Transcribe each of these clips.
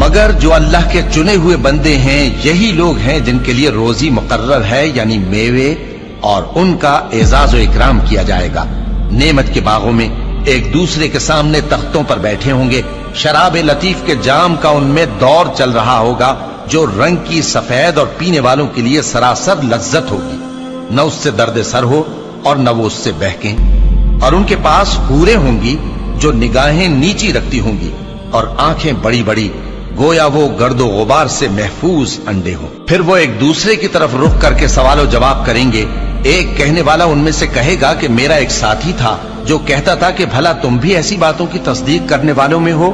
मगर जो अल्लाह के चुने हुए बंदे हैं यही लोग हैं जिनके लिए रोजी मुकर्रर है, यानी मेवे, और उनका एजाज व इकराम किया जाएगा। नेमत के बागों में एक दूसरे के सामने तख्तों पर बैठे होंगे, शराब लतीफ के जाम का उनमें दौर चल रहा होगा जो रंग की सफेद और पीने वालों के लिए सरासर लज्जत होगी, न उससे दर्द सर हो और न वो उससे बहकें। और उनके पास हूरें होंगी जो निगाहें नीची रखती होंगी और आंखें बड़ी बड़ी, गोया वो गर्दो गुबार से महफूज अंडे हों। फिर वो एक दूसरे की तरफ रुख करके सवाल जवाब करेंगे। एक कहने वाला उनमें से कहेगा कि मेरा एक साथी था जो कहता था कि भला तुम भी ऐसी बातों की तस्दीक करने वालों में हो?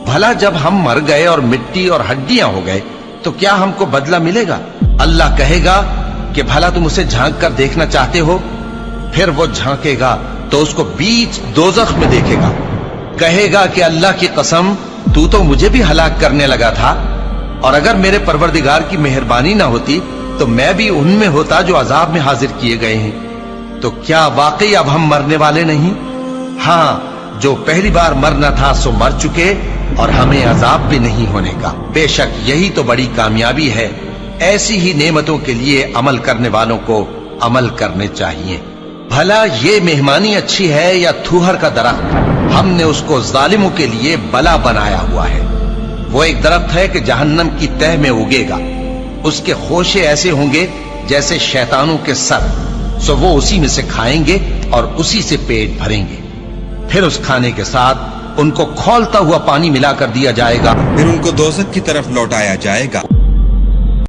भला जब हम मर गए और मिट्टी और हड्डियां हो गए तो क्या हमको बदला मिलेगा? अल्लाह कहेगा कि भला तुम उसे झांक कर देखना चाहते हो? फिर वो झांकेगा तो उसको बीच दोज़ख में देखेगा, कहेगा कि अल्लाह की कसम, तू तो मुझे भी हलाक करने लगा था, और अगर मेरे परवरदिगार की मेहरबानी ना होती तो मैं भी उनमें होता जो अजाब में हाजिर किए गए हैं। तो क्या वाकई अब हम मरने वाले नहीं? हाँ, जो पहली बार मरना था सो मर चुके और हमें अजाब भी नहीं होने का। बेशक यही तो बड़ी कामयाबी है। ऐसी ही नेमतों के लिए अमल करने वालों को अमल करने चाहिए। भला ये मेहमानी अच्छी है या थूहर का दरख्त? हमने उसको जालिमों के लिए बला बनाया हुआ है। वो एक दरख्त है कि जहन्नम की तह में उगेगा, उसके खोशे ऐसे होंगे जैसे शैतानों के सर, सो वो उसी में से खाएंगे और उसी से पेट भरेंगे। फिर उस खाने के साथ उनको खौलता हुआ पानी मिलाकर दिया जाएगा, फिर उनको दोज़ख की तरफ लौटाया जाएगा।